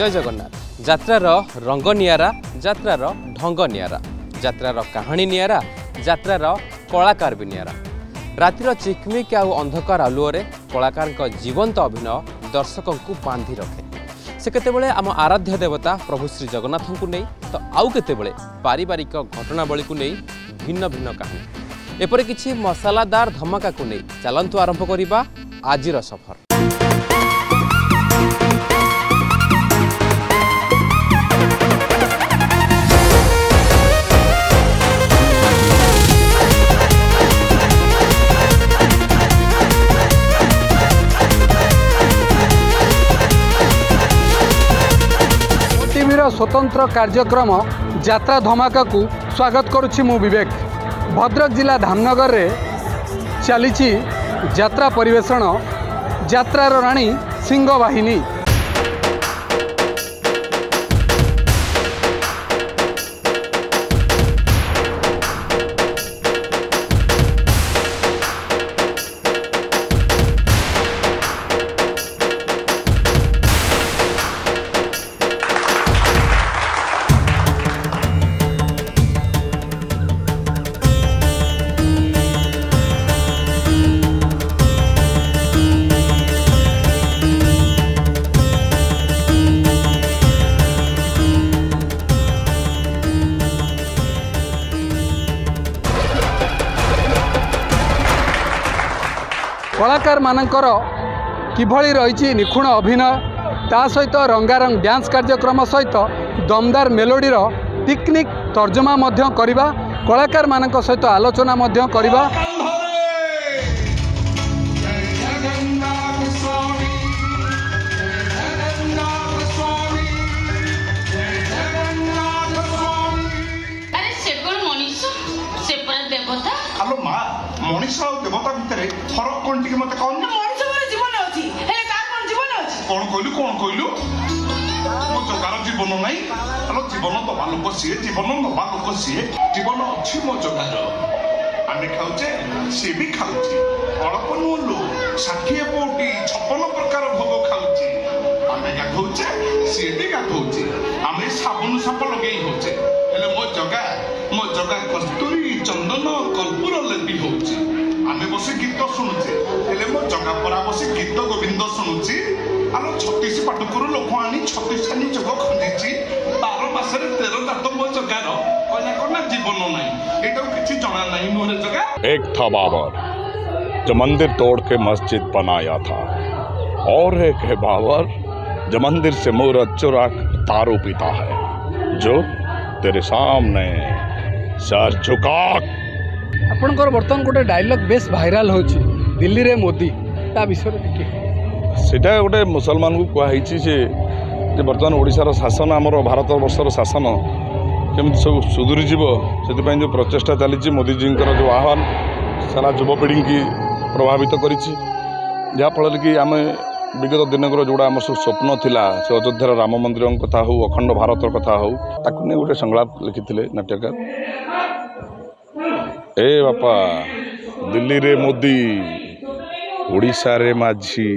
जय जगन्नाथ। यात्रार रंग नियारा, यात्रार ढंग नियारा, यात्रार कहानी नियारा, यात्रार कलाकार भी नियारा। रातिर चिकमिक आउ अंधकार आलुओं कलाकार जीवंत अभिनय दर्शकों को बांधि रखे। से केतेबेले आम आराध्य देवता प्रभु श्री जगन्नाथ को नहीं तो आउ केतेबेले पारिवारिक घटनावली को नहीं भिन्न भिन्न कहानी एपरि किछि मसालादार धमाका को नहीं चलंतु आरंभ करिबा आजिर सफर। स्वतंत्र कार्यक्रम यात्रा धमाका को स्वागत करुछि मु विवेक। भद्रक जिला धामनगर रे चली यात्रा परिवेषण यात्रार राणी सिंह बाहिनी। कलाकार मानकर किभली रही निखुण अभिनय ता सहित रंगारंग डांस कार्यक्रम सहित दमदार मेलोडीर टेक्निक तर्जमा मध्य करिबा, कलाकार मानक सहित आलोचना मध्य करिबा। मनीष देवता भितर फरक कौन टी मत कौन जीवन अच्छी जीवन अच्छी कौन कहलु मो जगार जीवन नाई जीवन दबा लोक सी जीवन दबा लोक सी जीवन अच्छी मो जगार आमे खाऊचे सी भी खाऊचे अल्प नुलु 60 कोटी 56 प्रकार भोग खाऊचे आमे गाधौचे सी भी गाधौचे आमे साबुन साप लगे होचे हेले मो जगा कस्तूरी चंदन कर्पूर लेपी होची आमे बसी गीत शुणुचे हेले मो जगा परा बसी गीत गोविंद शुणुची आलो 36 पाटकुरु लोक आनी 36 आनी जग खंडीची 12 मासरे 13 जात मो जगार कोना जीवन नाही एटा किछि जणा नाही मोरे जगा। एक था बाबर जो मंदिर तोड़ के मस्जिद बनाया था और एक है बाबर जो मंदिर से मूरत चुरा तारू पीता है जो तेरे सामने सर झुका। आपनकर बर्तन गोटे डायलॉग बेस वायरल होची दिल्ली रे मोदी ता विषय देखि सेटा गोटे मुसलमान को कहि जे बर्तमान ओडिशार शासन आमर भारत वर्षर शासन केमति सब सुधुरी जीव से जो प्रचेषा चली मोदी जी जो आह्वान सारा युवपीढ़ी की प्रभावित करिछि जहाँफल कि आम विगत दिनकर जोड़ा आम सब स्वप्न थिला से अयोध्यार राम मंदिर कथा हो अखंड भारत कथा हो ताकू नहीं गोटे संलाप लिखिथिले नाट्यकार। ए बापा दिल्ली रे मोदी ओडिशा रे माझी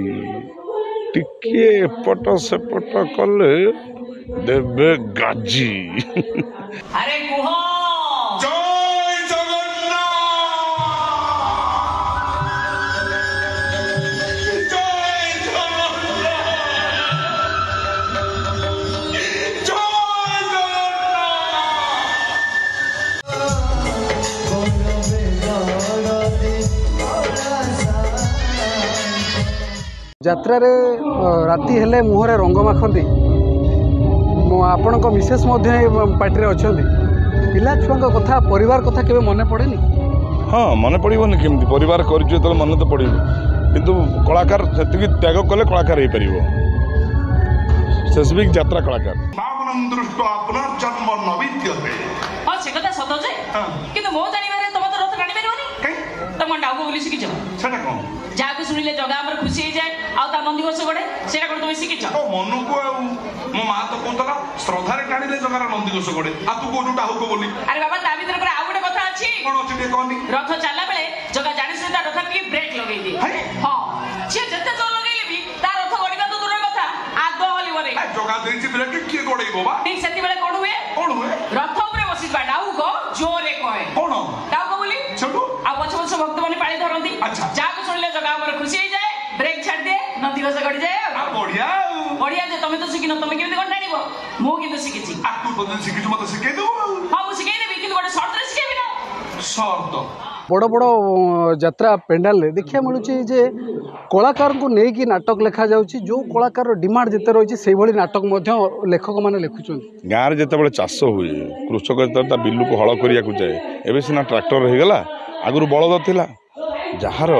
टिके एपट सेपट कले देवे गाजी। अरे कुहो जय जगन्नाथ जय जगन्नाथ यात्रा रे राति हेले मुहरे रंग माखंती आपण मिसेस पार्टी अच्छा पिला छुआ कथा परिवार कथा केवे मन पड़ेनी। हाँ मन पड़ोनी केमती परिवार कर मन तो पड़ो किंतु कलाकार से त्याग कले कलाकार हो पार स्पेसिफिक यात्रा कलाकार जन्म नविद्यते हां से कथा सत जे किंतु मो जानिबारे तुम तो रथ टाणी परिबनी तुम डाउ बोली सिखि छ सेटा कोन जाको सुनिले जगह हमर खुशी हो जाए आ ता मंदी गोस गडे सेटा कोन तुम सिखि छ ओ मनु को मो मा तो कोतला श्रद्धारे टाणीले जगार नंदी गोस गडे आ तू कोनु डाउ को बोली अरे बाबा ता भीतर पर आ गुटे कथा अछि कोन अछि दे कोनी रथ चला बेले जगह जानि से ता रथ की ब्रेक लगेई दे हां से जत्ते जोर लगेले भी ता रथ गडीबा तो दूर कथा आगो हली बरे जगह ଦେଇଛି ବ୍ରେକ୍ କିଏ ଗୋଡେଇବ ବା ठीक सेति बेले कोण हुए रथ ऊपर बसिबा डाउक जोरे कहे कोण डाउक बोली छडू आ पछ पछ भक्त माने पानी धरंती अच्छा जाको सुनले जगह हमर खुशी हो जाए ब्रेक छाड़ दे नदी घस गडी जाए आ बढ़िया बढ़िया जे तमे तो सिकिनो तमे केमते कोन टाणीबो मु किंतु सिकिछि आ तू तो सिकिछु मते सिकेइ दो हां मु सिकेइ देबी किंतु गोटे शर्त रे सिकेबी ना शर्त बड़ बड़ यात्रा पेंडाल देखा मिलूँ जे कलाकार को लेकिन नाटक लिखा जाऊँगी जो कलाकार डिमांड जिते रही से नाटक लेखक मैंने लिखुं गाँव में जिते चाष हुए कृषक जो बिलू को हल करने जाए एवं सीना ट्राक्टर हो गला आगु बलद थिला जार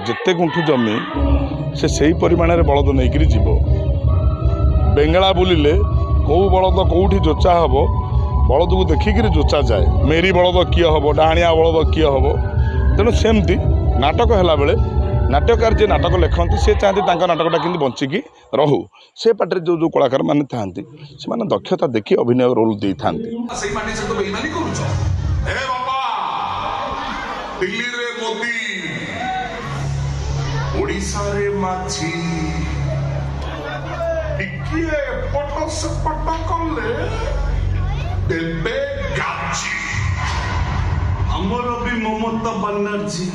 जिते गुंठु जमी से परिमाण में बलद नहीं जीव बेंगला बुलिले कौ बलद कौटी जोचा हम बलद को देखिक जोचा जाए मेरी बलद किए हम डाणिया बलद किए हम तेणु सेमती नाटक है बेले नाट्यकार जे नाटक लिखती से चाहती नाटकटा कि बंचिकी रहू से पाटे जो जो कलाकार मैंने था से दक्षता देखी अभिनय रोल दे था दिल्ली रे मोदी ओडिशा रे माछी टिकिए पट से पट कले देबे गाची हमर भी ममता बनर्जी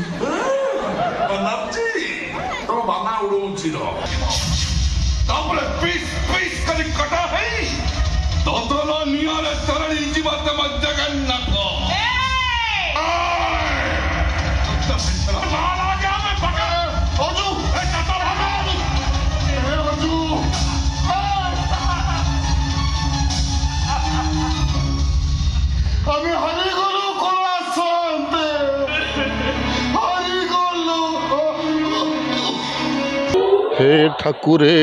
बनर्जी तो बाना उड़ौची रो तापरे पीस पीस करी कटा है दोतला नियारे तरणी जीवाते म जगन्नाथ हे ठाकुरे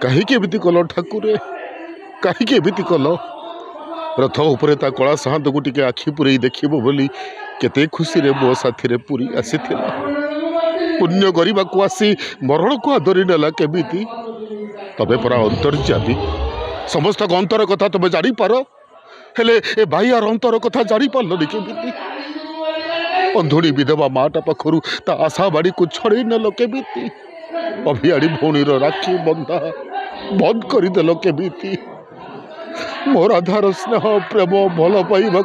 कहीं कल ठाकुरे कहीं कल रथ उपरे ता कला साहत को टिके आखि पुरे देखिबो बोली केते खुशी रे मो साथी रे पुरी आसीथिला पुण्य गरीबा को आसी मरण को आदरी नेला केमिति तबे परा अंतर्जामी समस्त अंतर कथा तबे जानी पार हेले ए भाई आर अंतर कथा जानी पारलनि केमिति अंधुणी विधवा माटा पाखरु ता आशा बाड़ी को छड़े नेल केमिति अभियाड़ी भौणीर राखी बंधा बंद करदेल केमिति मोर आधार स्नेह प्रेम भल पाइबा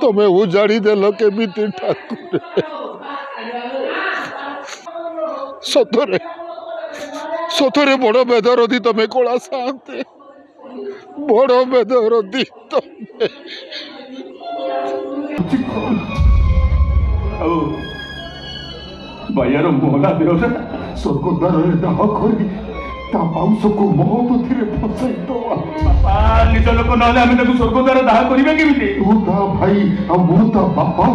तमें उजाड़ी देल केमिति ठाकुर सतरे सतरे बड़ बेदरदी तमें कला साते बड़ बेदरदी तमें बायार मोहला देव स्वर्गद्वार दाह करी माउस को महबूति फसाई बापा निज लोक ना स्वर्गद्वार दाह करेंगे केमी तू ता भाई मु ता बापा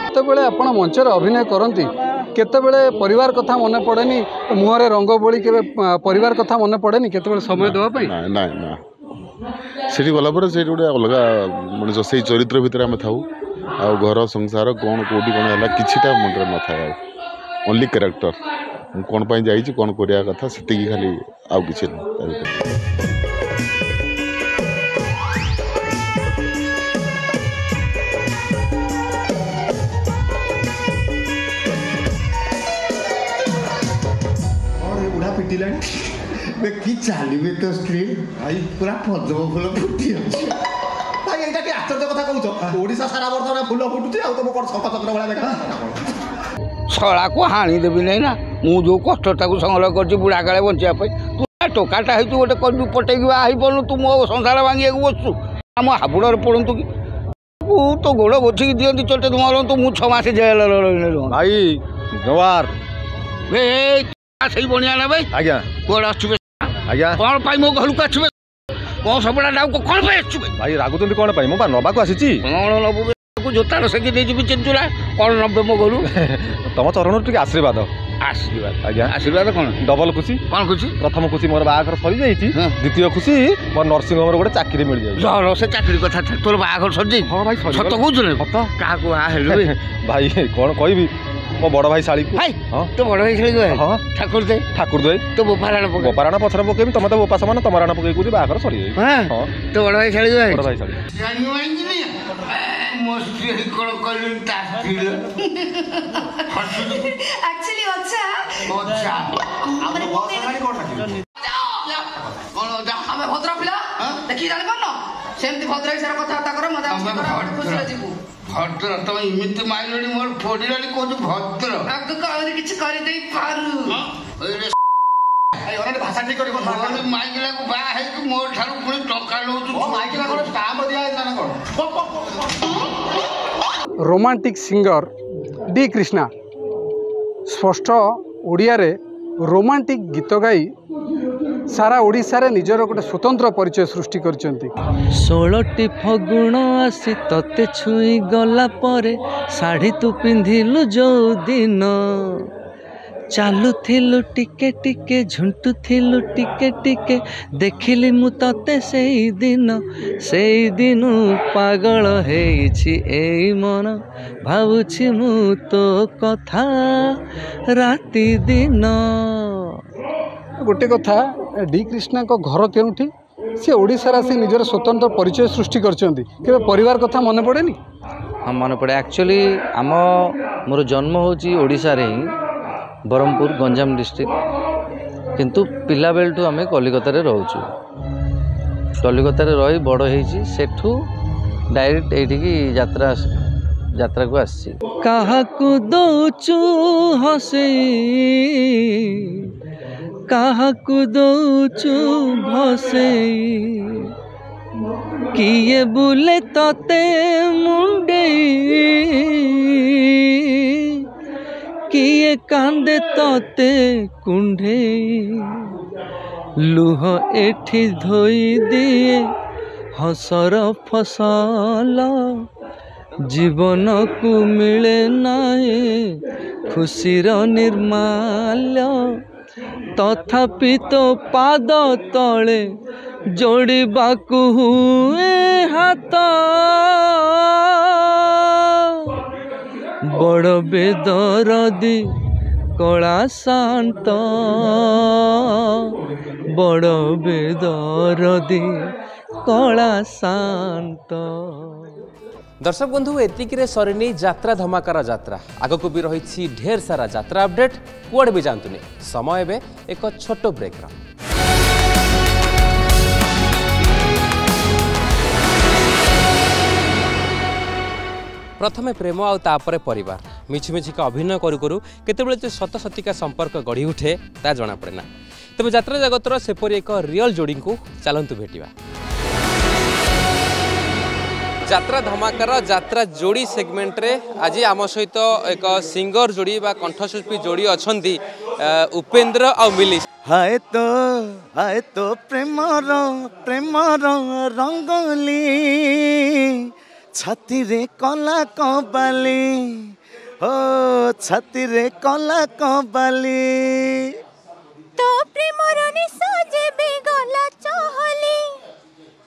केतबेले आपण मंचर अभिनय करती केतबेले परिवार कथा मन पड़ेनी मुहरे रंग बोली के परिवार कथा मन पड़ेनी केतबेले समय देवाई ना ना सेठी गला पर से गोटे अलग मनुष्य से चरित्र भितर आम था घर संसार कौन कौटी कौन है किटा मन न था ओनली कैरेक्टर कौन पाई जाइए कौन करिया कथा से खाली आउ किसी ना कि चलिए तो स्क्रीन भाई पूरा पद्म फुल फुटी अच्छी भाई यहाँ कि आश्चर्य कथा कौच ओडिशा सारा बर्तमान फुल फुटुची आ तुम कौन शंख चक्र भाया देखा छड़ा को हाणी देवी नहीं ना मु जो कष्टा को संग्रह कर बुढ़ा काले बचापी तू टोकाटा हो गोटे करू पटे पड़ू तू मो संसार भांगे बसु आम हाबुड़ पड़ू कि तो गोड़ बोछिकी दिखती चटे मरतु मु 6 मास जेल भाई जवार से बनिया ना भाई आज्ञा कौन आसुबे आज्ञा कौन पाई मो घर को आसुबे कौन सबड़ा डाउ को कौन पाई आसुबे भाई रागुचंदी कौन पाई मो बा नबाको आसीची कौन नबु जोतार सेकी दे जिबि चिंतुला कौन नबे मो घरु तम चरण टिके आशीर्वाद आशीर्वाद आज्ञा आशीर्वाद कौन डबल खुशी कौन खुशी प्रथम खुशी मोर बाहाघर सरी जाइछि द्वितीय खुशी मोर नर्सिंग होम रे गोटे चाकरी मिल जाय जरो से चाकरी कथा तोर बाहाघर सरी हां भाई सत कहू जने सत का को आ हेलु भाई कौन कहबी मो बड़ भाई शाली को हाय हां तो बड़ भाई शाली को हां ठाकुर दे तो बोपाराण पके गोपाराण पछर पकेबी तमे तो बोपा समान तमराण पके कुदी बागर सरी हां तो बड़ भाई शाली को बड़ भाई शाली जानी वाइन नहीं मस्ती कोन कलिन तास्तिल एक्चुअली अच्छा ଆମର ବସ୍ ହେଲାଣି କ'ଣ ଡାକିବି କଣ ଆମେ ଭଦ୍ର ପିଲା ଦେଖି ଜାଣି ପାରୁନ ସେମିତି ଭଦ୍ର ହିସାବରେ କଥାବାର୍ତ୍ତା କର ମଜା ଖୁସିରେ ଯିବୁ ଭଦ୍ର ତମେ ଏମିତି ମାଇଲଣି ମୋର ଫୋଡ଼ିଲାଣି କହୁଛୁ ଭଦ୍ର ଆଗକୁ ଆହୁରି କିଛି କରିଦେଇ ପାରୁ ଭାଷା ଠିକ କରି ମାଇକିଲାକୁ ବାହା ହେଇକି ମୋ ଠାରୁ ପୁଣି ଟଙ୍କା ନେଉଛୁ ମାଇକିଲା କ'ଣ ଷ୍ଟାମ୍ପ ଦିଆହେଇଥିଲା ନା କ'ଣ रोमांटिक सिंगर डी कृष्णा स्पष्ट ओडिया रे रोमांटिक गीत गाई सारा ओडिशा रे निजर गोटे स्वतंत्र परिचय सृष्टि करचंती 16टी फगुण आसी तते छुई गला परे साड़ी तू पिंधिलु जो दिन चालू थिलु टिके टिके झुंटू थिलु टिके टिके देखिली मु तते सेई दिन पागल हेछि एई मन भावुछि मु तो कथा राति दिन गोटे कथा डी कृष्णा को घर केउठी से ओडिशा रासी निजर स्वतंत्र परिचय सृष्टि करचंती केबे परिवार कथा मन पड़ेनी हाँ मन पड़े एक्चुअली आम मोर जन्म होची ओडिशा रे ही बरहमपुर गंजाम डिस्ट्रिक्ट किंतु पिला बेलठू आम कलिकता रे रहूचु कलिकता रे रही बड़ होईची सेठू डायरेक्ट एठिकी यात्रा को आसी काहाकू दौचु हसेई काहाकू दौचु भसेई किए बुले तते मुंडेई किए कांदे तते कुंढेई लुह एठी धोई दिए हसर फसल जीवन को मिले नाए खुशीर निर्माल्य तथापि तो पाद तले जोड़बाकू हुए हाथ बड़ बेदरदी कला शांत बड़ बेदरदी कला शांत दर्शक बंधु एतिकी सरनी यात्रा धमाकार यात्रा आगक भी रही ढेर सारा यात्रा अपडेट कुआड़े भी जातुनि समय ए एक छोट ब्रेक प्रथमे प्रेम आउे परिवार मिछिमिछिका अभिनय करू करू केतेबेले जे सत सतिका संपर्क गढ़ी उठे ता जना पड़े ना तेज यात्रा जगतर सेपरी एक रियल जोड़ी को चलतु भेटा यात्रा धमाकार यात्रा जोड़ी सेगमेंट रे आज आम सहित एक सिंगर जोड़ी बा कंठशिल्पी जोड़ी अच्छा उपेंद्र आ मिली हाय तो प्रेमर रंगोली छाती रे कला कबाली हो छाती रे कला कबाली तो प्रेमर निशा जेबे गला चहली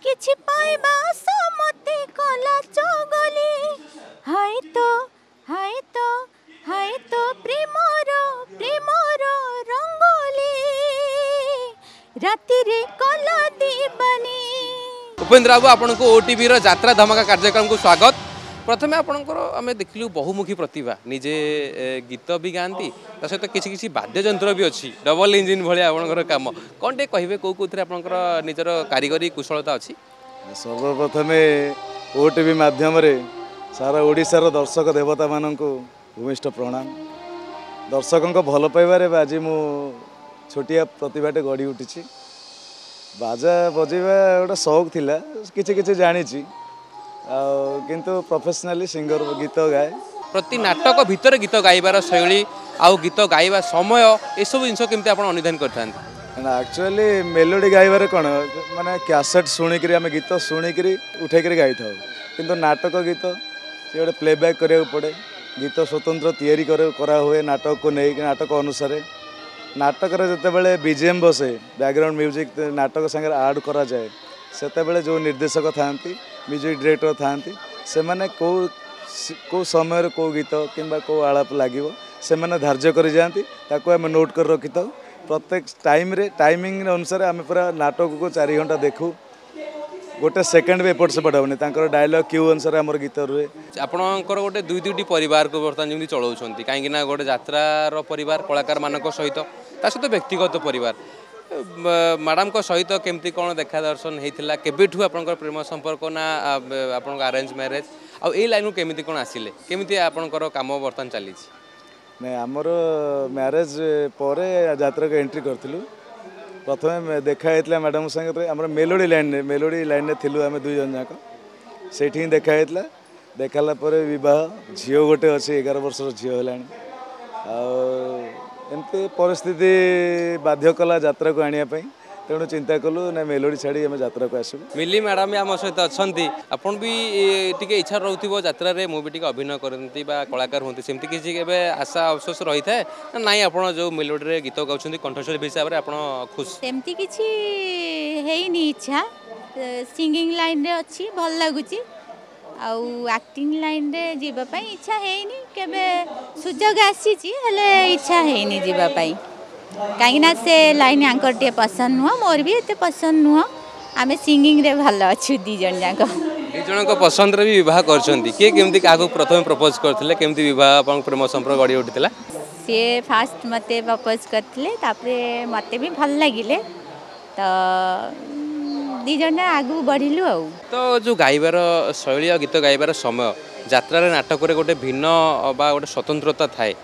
किछि पाइबा समते कला चगली हाय तो प्रेमर रंगोली राति रे कला दीवानी उपेंद्र बाबू आपन को ओटीवी रो यात्रा धमाका कार्यक्रम को स्वागत प्रथमे आपनकर आमे देखिलु बहुमुखी प्रतिभा निजे गीत भी गांती ता सहित किछि किछि वाद्य यंत्र भी अछि डबल इंजिन भले आपनकर काम कोनटे कहिबे कोथरे आपनकर निजर कारीगरी कुशलता अछि सर्वप्रथमे ओटीवी माध्यम रे सारा ओडिसा रो दर्शक देवता माननकु भूमिष्ठ प्रणाम दर्शकों को भल पाइबारे आज मु छोटिया प्रतिभाटे गढ़ी उठी बाजा बजेवा गोटे शौक थिला किछि किछि जानी किंतु प्रोफेशनली सिंगर गीत गाए प्रति नाटक भितर गीत गाइबार शैली आउ गीत गाइबा समय ए सब जिनस केमती आपण अनुधान करथान एक्चुअली मेलोडी गाइबार कौन माने कैसेट शुणिक आम गीत शुणिक उठेक गाई था किंतु नाटक गीत से गोटे प्लेबैक करा पड़े गीत स्वतंत्र तैयारी करा हुए नाटक को नहीं नाटक अनुसार नाटक जितेबाला बीजीएम बसे बैकग्राउंड म्यूजिक नाटक संगे आड करा जाए सेतेबेले जो निर्देशक था म्यूजिक डायरेक्टर था से माने को समय को गीत कि आलाप लगे से धार्य कर जाती आम नोट कर रखी था प्रत्येक टाइमिंग अनुसार आम पूरा नाटक को 4 घंटा देखू गोटे सेकेंड भी एपट सेपट हेनी डायलॉग क्यू अनुसार आम गीत रुए आपणकर गोटे 2-2टी परिवार को बर्तमान जमी चलाउछंती कहीं गोटे यात्रार परिवार कलाकार मान सहित ता सहित व्यक्तिगत परिवार मैडम को सहित केमती कौन देखा दर्शन होता केबेठू आपंकर प्रेम संपर्क ना आपण अरेंज मैरेज आउ ए लाइन केमिति कौन आसिले केमिति आपंकर काम बर्तमान चली नहीं आमर मैरेज पर यात्रा को एंट्री करथिलु प्रथम देखा होता मैडम संगे आम मेलोडी लाइन थिलु आम 2 जन जाक से देखा होता देखाला बह झील गोटे अच्छे 11 वर्षर झील है एमती परिस्थिति बाध्य कला यात्रा को आने तेणु चिंता कलु ना मेलोडी छाड़ी आम यात्रा को आसू मिली मैडम आम सहित अच्छा आपन भी टिके इच्छा रोथो यात्रा रे मु भी टिके अभिनय करती कलाकार होती सेमती किसी के आशा अवसोस रही था ना आपण जो मेलोडी रे गीत गाउछंती कंठस्वरी हिसाब रे आपण खुश सेमती किछि हेइनी इच्छा सिंगिंग लाइन रे अछि भल लागुची आउ एक्टिंग लाइन रे जीवा पई इच्छा हेइनी केबे सुजोग आसीची हले इच्छा हेइनी जीवा पई कहीं से लाइन आंकर टे पसंद नुह मोर भी एते पसंद नुह आमे सिंगिंग रे भल अच्छु 2 जन जाक 2 जन को पसंद रे भी विवाह करछंती के केमती कागो प्रथम प्रपोज करथिले केमती विवाह अपन प्रेम संपर्क गड़ी उठितला से फास्ट मते प्रपोज करथिले तापरे मते भी भल लागिले तो 2 जन आगु बढ़िलु आ तो जो गाइबार शैली गीत गाइबार समय यात्रा रे नाटक रे गोटे भिन्न बा गोटे स्वतंत्रता थाए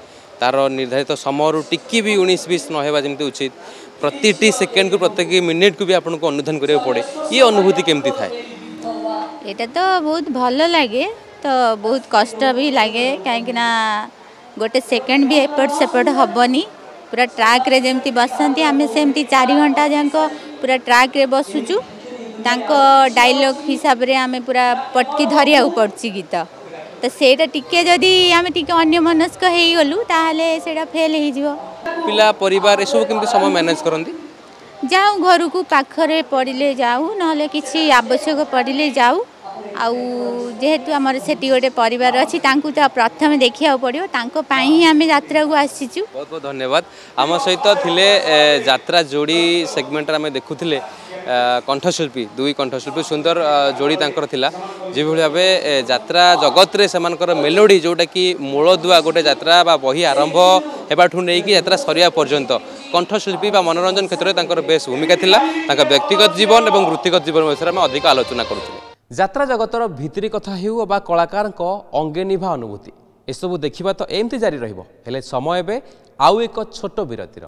तार निर्धारित समय टिकी भी 19-20 नहेबा जमती उचित प्रति सेकेंड को प्रत्येक मिनिट को भी आपन को अनुधान करिया पड़े ये अनुभूति केमती थाए एटा तो बहुत भल लगे तो बहुत कष्ट भी लगे कहीं गोटे सेकेंड भी एपट सेपट हेनी पूरा ट्रैक रे जमती बसंती आम सेमती 4 घंटा जाक पूरा ट्रैक रे बसुचु तांको डायलॉग हिसाब रे आम पूरा पटकी धरिया पड़ची गीत तो सेटा टिके जदि आम टिके अन्य मनस्क हो गलु ताहले सेटा फेल हो जिवो पिला परिवार ए सब केमती समय मैनेज करंती जाऊ घर को पाखरे पड़िले जाऊ नहले किछि आवश्यक पड़िले जाऊ आउ जेहेतु आमर सेठी गोटे परिवार अच्छी तांकु तो प्रथम देखिया पड़ो तांको पाई ही आम यात्रा को आसीचु बहुत बहुत धन्यवाद आम सहित थिले यात्रा जोड़ी सेगमेंट आम देखुले कंठशिल्पी 2 कंठशिल्पी सुंदर जोड़ी तांकर थिला जे भली भाबे यात्रा जगत रे समानकर मेलोडी जोटा कि मूलदुआ गोटे यात्रा बा बही आरंभ हेबाठू नै कि यात्रा सरिया पर्यंत कंठशिल्पी बा मनोरंजन क्षेत्र में तांकर बेस भूमिका थिला तांका व्यक्तिगत जीवन और वृत्तिगत जीवन विषय में अधिक आलोचना करुथिले यात्रा जगतर भितरी कथा हेउ बा कलाकार अंगे निभा अनुभूति एसबू देखा तो एमती जारी रहिबो हेले समय बे आउ एक छोट विरतिर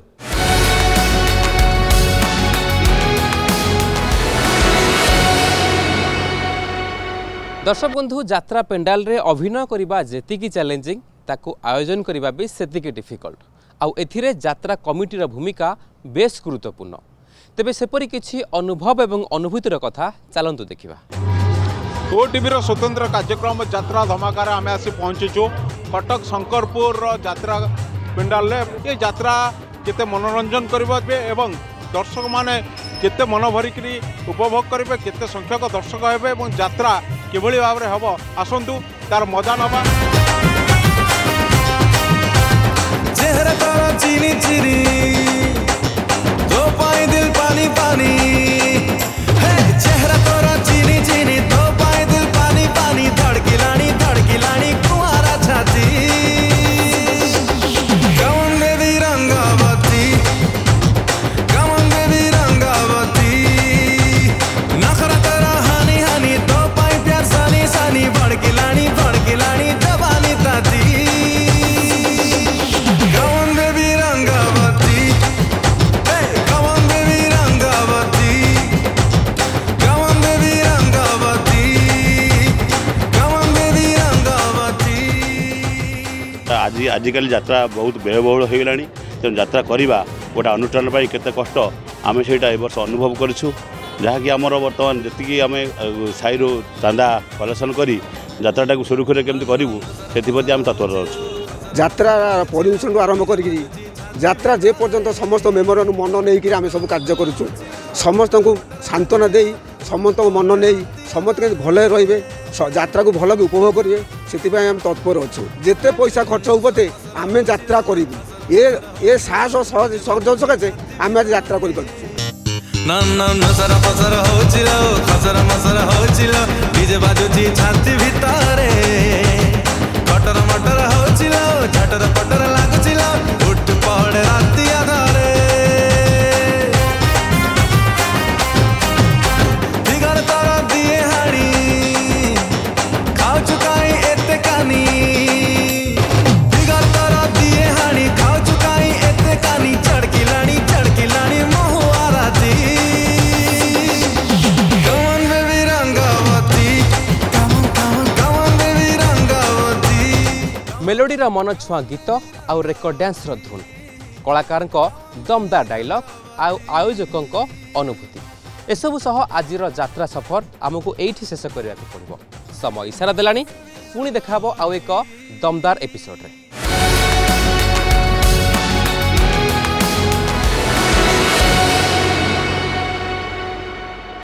दर्शक बंधु यात्रा पेंडाल रे अभिनय करबा जेतिकी चैलेंजिंग ताकू आयोजन करबा भी सेतिकी डिफिकल्ट आउ एथिरे यात्रा कमिटीर भूमिका बेस गुरुत्वपूर्ण तेबे सेपरी किछि अनुभव एवं अनुभूतिर कथा चलंतु देखिबा ओटीवी स्वतंत्र कार्यक्रम यात्रा धमाकार आम आसी पहुँचीचु कटक शंकरपुर यात्रा पेंडाल ये यात्रा केते मनोरंजन करेंगे एवं दर्शक माने केते मन भरिक उपभोग करेंगे केते संख्यक दर्शक हेबे एवं यात्रा किभली भाव में हम आसतु तार मजा नवा चेहरा तारा चीनी चीनी तो पाई दिल पानी पानी चेहरा तारा चीनी चीनी तो पाई दिल पानी पानी धड़की लानी कुआरा छाती कमन देवी रंगावती नखरा तेरा हानी हानी तो पाई प्यार सानी सानी भड़की लानी जवानी ताती आजिकल यात्रा बहुत व्ययबहुल हो गलानी तेणु यात्रा करवा गोटे अनुष्ठान पर केते कष्ट आम से वर्ष अनुभव करूँ जहाँकि आमर बर्तमान जी आम साई चांदा कलेक्शन कर यात्रा सुरुखुरे केमती करूँ से आम तत्पर अच्छे यात्रा परिवेशन आरंभ कर यात्रा जे पर्यंत समस्त मेम्बर मन नहीं आम सब कार्य करूँ समस्त को सांत्वना दे समस्त मन नहीं समस्त भले रे यात्रा को भल भी उपभोग करेंगे से आम तत्पर अच्छु जिते पैसा खर्च हो पते आम यात्रा करूँ ये साहस सहज सकाशे आम आज यात्रा कर छाती भितर कटर मटर झटर पटर लगुल उठ पड़े राति आधारे फिगर तर दिए हाड़ी खाऊ चुकाई एते कानी फिगर तर दिए हाड़ी खाऊ चुकाई एते कानी चढ़की लानी महुआ राती come on baby Rangavati come on baby Rangavati melody मन छुआ गीत आउ रेकर्ड डांस धुन कलाकार दमदार डायलॉग आउ आयोजकों अनुभूति एसबू सह आज यात्रा सफर आमको एठी शेष करने पड़ो समय इशारा देलानी पुणी देखा आउ एक दमदार एपिसोड रे।